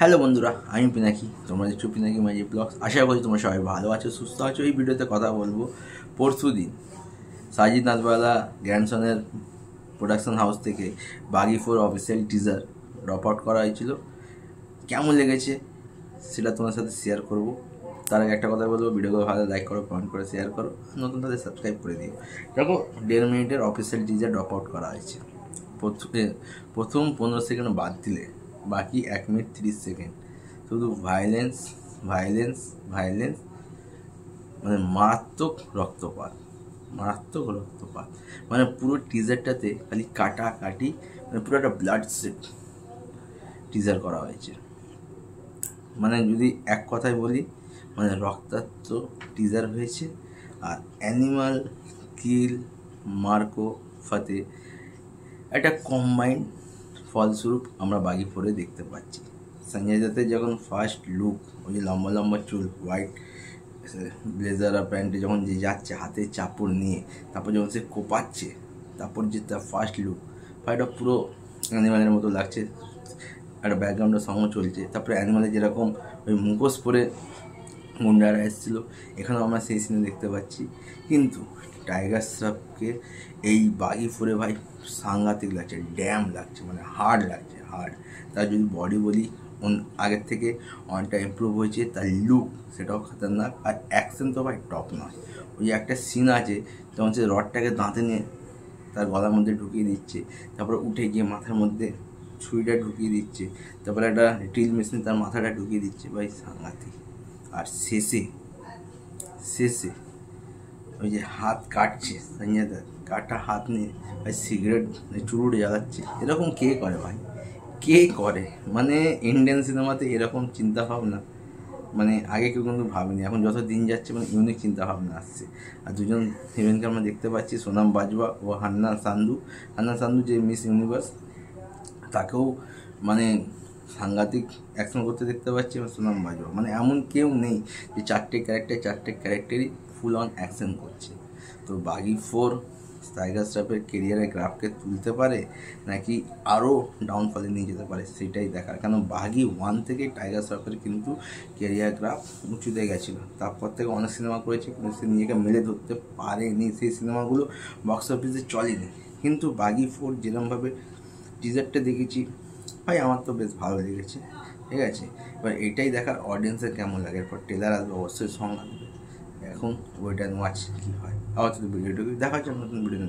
Hello বন্ধুরা, আমি পিনাকি। তোমরা দেখছো পিনাকি মাঝি ব্লগস। আশা করি তোমরা সবাই ভালো আছো, সুস্থ আছো। এই ভিডিওতে কথা বলবো পরশু দিন সাজিদ নাথওয়ালা গ্র্যান্ডসনের প্রোডাকশন হাউস থেকে বাগি 4 অফিসিয়াল টিজার ড্রপ আউট করা হয়েছিল। কেমন লেগেছে সেটা তোমার সাথে শেয়ার করব। তার আগে একটা কথা বলবো, ভিডিওগুলো ভালো লাইক করো, কমেন্ট করে শেয়ার করো, নতুন তাদের সাবস্ক্রাইব করে দিও। দেখো, 1.5 মিনিটের অফিসিয়াল টিজার ড্রপ আউট করা হয়েছে। প্রথম 15 সেকেন্ড বাদ দিলে বাকি 1 মিনিট 30 সেকেন্ড শুধু ভায়োলেন্স ভায়োলেন্স ভায়োলেন্স, মানে মারাত্মক রক্তপাত, মারাত্মক রক্তপাত। মানে পুরো টিজারটাতে খালি কাটাকাটি, মানে পুরো একটা ব্লাড সেট টিজার করা হয়েছে। মানে যদি এক কথায় বলি, মানে রক্তাক্ত টিজার হয়েছে। আর অ্যানিমাল কিল, মার্কো, ফাতে একটা কম্বাইন্ড ফলস্বরূপ আমরা বাগি 4-এ দেখতে পাচ্ছি। সঞ্জয় দত্তের যখন ফার্স্ট লুক, ওই যে লম্বা লম্বা চুল, হোয়াইট ব্লেজার আর প্যান্টে যখন যে যাচ্ছে হাতে চাপড় নিয়ে, তারপর যখন সে কোপাচ্ছে, তারপর যে তার ফার্স্ট লুক, এটা পুরো অ্যানিমালের মতো লাগছে। একটা ব্যাকগ্রাউন্ডে সঙ্গ চলছে। তারপরে অ্যানিমালে যেরকম ওই মুখোশ পরে গুন্ডারা এসেছিলো, এখানেও আমরা সেই সিনে দেখতে পাচ্ছি। কিন্তু টাইগার শ্রফকে এই বাগি 4-এ ভাই সাংঘাতিক লাগছে, ড্যাম লাগছে, মানে হার্ড লাগছে, হার্ড। তার যদি বডি বলি, আগের থেকে অনেকটা ইম্প্রুভ হয়েছে। তার লুক সেটাও খতরনাক। আর অ্যাকশন তো ভাই টপ নয়। ওই যে একটা সিন আছে যেমন সে রডটাকে দাঁতে নিয়ে তার গলার মধ্যে ঢুকিয়ে দিচ্ছে, তারপরে উঠে গিয়ে মাথার মধ্যে ছুরিটা ঢুকিয়ে দিচ্ছে, তারপরে একটা ড্রিল মেশিন তার মাথাটা ঢুকিয়ে দিচ্ছে, ভাই সাংঘাতিক। আর শেষে শেষে ওই যে হাত কাটছে, সঞ্জয় দত্ত কাটা হাত নিয়ে ভাই সিগারেট চুরুট জ্বালাচ্ছে, এরকম কে করে ভাই, কে করে? মানে ইন্ডিয়ান সিনেমাতে এরকম চিন্তা ভাবনা মানে আগে কেউ কিন্তু ভাবেনি। এখন যত দিন যাচ্ছে মানে ইউনিক চিন্তা ভাবনা আসছে। আর দুজন হিরোইনকে আমরা দেখতে পাচ্ছি, সোনাম বাজওয়া ও হান্না সান্ধু। হান্না সান্ধু যে মিস ইউনিভার্স, তাকেও মানে সাংঘাতিক অ্যাকশন করতে দেখতে পাচ্ছি। এবং সোনাম বাজওয়া, মানে এমন কেউ নেই যে চারটে ক্যারেক্টারই ফুল অন অ্যাকশন করছে। তো বাগি 4 টাইগার শ্রফের কেরিয়ারের গ্রাফকে তুলতে পারে নাকি আরও ডাউনফলে নিয়ে যেতে পারে, সেটাই দেখার। কারণ বাগি 1 থেকে টাইগার শ্রফের কিন্তু কেরিয়ার গ্রাফ উঁচুতে গেছিলো। তারপর থেকে অনেক সিনেমা করেছে, কিন্তু সে নিজেকে মেলে ধরতে পারেনি। সেই সিনেমাগুলো বক্স অফিসে চলেনি। কিন্তু বাগি 4 যেরকমভাবে টিজারটা দেখেছি ভাই, আমার তো বেশ ভালো লেগেছে। ঠিক আছে, এবার এটাই দেখার অডিয়েন্সের কেমন লাগে। এরপর ট্রেলার আসবে, অবশ্যই সং আসবে। এখন ওয়েট অ্যান্ড ওয়াচ কী হয়। আবার ভিডিওটুকু দেখার জন্য নতুন ভিডিও